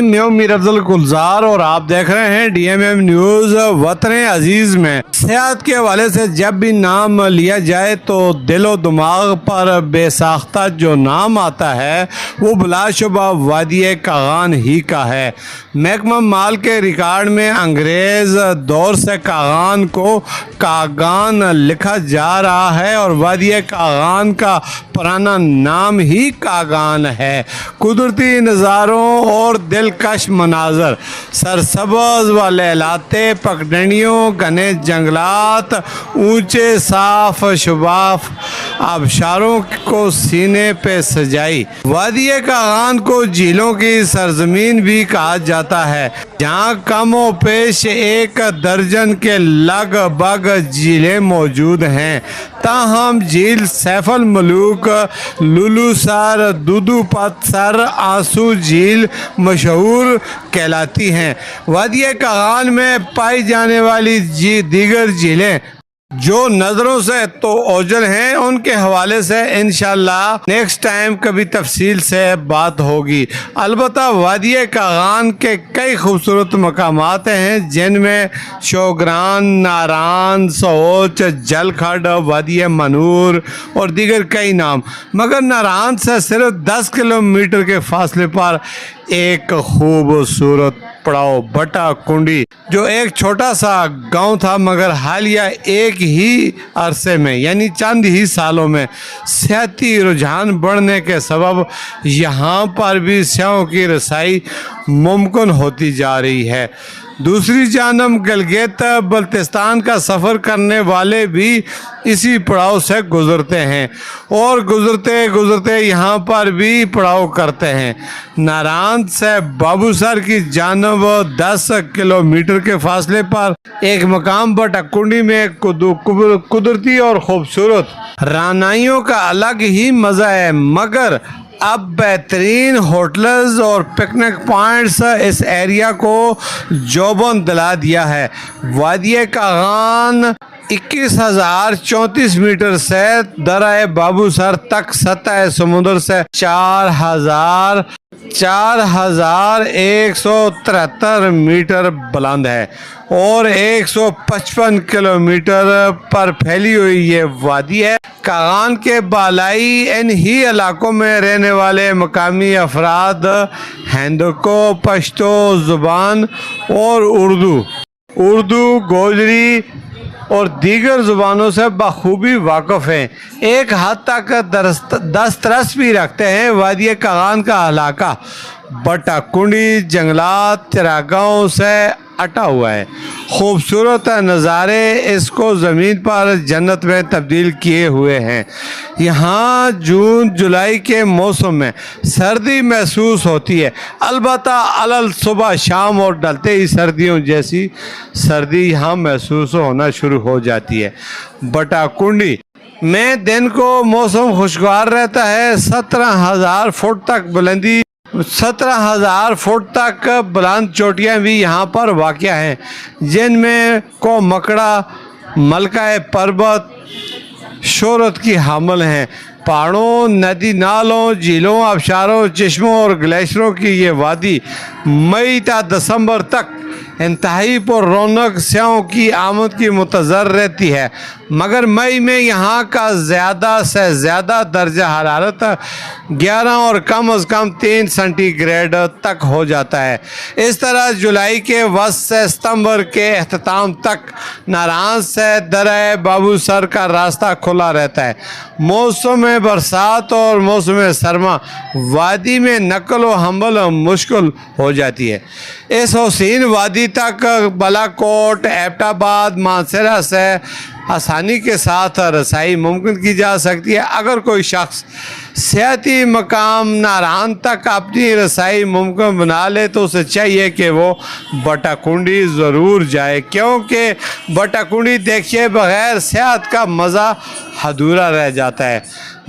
میں امیر افضل گلزار اور آپ دیکھ رہے ہیں ڈی ایم ایم نیوز وطن عزیز میں۔ صحت کے حوالے سے جب بھی نام لیا جائے تو دل و دماغ پر بے ساختہ جو نام آتا ہے وہ بلا شبہ وادی کاغان ہی کا ہے۔ محکمہ مال کے ریکارڈ میں انگریز دور سے کاغان کو کاغان لکھا جا رہا ہے اور وادی کاغان کا پرانا نام ہی کاغان ہے۔ قدرتی نظاروں اور دلکش مناظر، سرسبز و لہلاتے پگڈنڈیوں، گھنے جنگلات، اونچے صاف شفاف آبشاروں کو سینے پہ سجائی وادی کاغان کو جھیلوں کی سرزمین بھی کہا جاتا ہے، جہاں کم و پیش 1 درجن کے لگ بھگ جھیلیں موجود ہیں۔ تاہم جھیل سیف الملوک، لولو سر، دودو پت سر، آنسو جھیل مشہور کہلاتی ہیں۔ وادی کاغان میں پائی جانے والی دیگر جھیلیں جو نظروں سے تو اوجل ہیں، ان کے حوالے سے انشاءاللہ نیکسٹ ٹائم کبھی تفصیل سے بات ہوگی۔ البتہ وادی کاغان کے کئی خوبصورت مقامات ہیں، جن میں شوگران، ناران، سوچ، جل کھڈ، وادی منور اور دیگر کئی نام۔ مگر ناران سے صرف 10 کلومیٹر کے فاصلے پر ایک خوبصورت پڑاؤ بٹا کنڈی، جو ایک چھوٹا سا گاؤں تھا، مگر حالیہ ایک ہی عرصے میں یعنی چند ہی سالوں میں سیاحتی رجحان بڑھنے کے سبب یہاں پر بھی سیاحوں کی رسائی ممکن ہوتی جا رہی ہے۔ دوسری جانب گلگت بلتستان کا سفر کرنے والے بھی اسی پڑاؤ سے گزرتے ہیں اور گزرتے گزرتے یہاں پر بھی پڑاؤ کرتے ہیں۔ ناران سے بابو سر کی جانب 10 کلومیٹر کے فاصلے پر ایک مقام بٹا کنڈی میں قدرتی اور خوبصورت رانائیوں کا الگ ہی مزہ ہے، مگر اب بہترین ہوٹلز اور پکنک پوائنٹس اس ایریا کو جوبن دلا دیا ہے۔ وادی کاغان 21,034 میٹر سے درہ بابو سر تک سطح سمندر سے 4,173 میٹر بلند ہے اور 155 کلومیٹر پر پھیلی ہوئی یہ وادی ہے۔ کاغان کے بالائی ان ہی علاقوں میں رہنے والے مقامی افراد ہندکو، پشتو زبان اور اردو، گوجری اور دیگر زبانوں سے بخوبی واقف ہیں، ایک حد تک دسترس بھی رکھتے ہیں۔ وادی کاغان کا علاقہ بٹا کنڈی جنگلات چراگاہوں سے اٹا ہوا ہے۔ خوبصورت نظارے اس کو زمین پر جنت میں تبدیل کیے ہوئے ہیں۔ یہاں جون جولائی کے موسم میں سردی محسوس ہوتی ہے، البتہ صبح شام اور ڈلتے ہی سردیوں جیسی سردی یہاں محسوس ہونا شروع ہو جاتی ہے۔ بٹا کنڈی میں دن کو موسم خوشگوار رہتا ہے۔ 17,000 فٹ تک بلند چوٹیاں بھی یہاں پر واقع ہیں، جن میں کو مکڑا، ملکہ پربت شہرت کی حامل ہیں۔ پہاڑوں، ندی نالوں، جھیلوں، آبشاروں، چشموں اور گلیشیروں کی یہ وادی مئی تا دسمبر تک انتہائی پر رونق سیاحوں کی آمد کی منتظر رہتی ہے، مگر مئی میں یہاں کا زیادہ سے زیادہ درجہ حرارت 11 اور کم از کم 3 سینٹی گریڈ تک ہو جاتا ہے۔ اس طرح جولائی کے وسط سے ستمبر کے اختتام تک ناران سے درہ بابو سر کا راستہ کھلا رہتا ہے۔ موسم برسات اور موسم سرما وادی میں نقل و حمل مشکل ہو جاتی ہے۔ اس حسین وادی تک بالاکوٹ، ایبٹ آباد، مانسہرہ سے آسانی کے ساتھ رسائی ممکن کی جا سکتی ہے۔ اگر کوئی شخص سیاحتی مقام ناران تک اپنی رسائی ممکن بنا لے تو اسے چاہیے کہ وہ بٹا کنڈی ضرور جائے، کیونکہ بٹا کنڈی دیکھے بغیر سیاحت کا مزہ ادھورا رہ جاتا ہے۔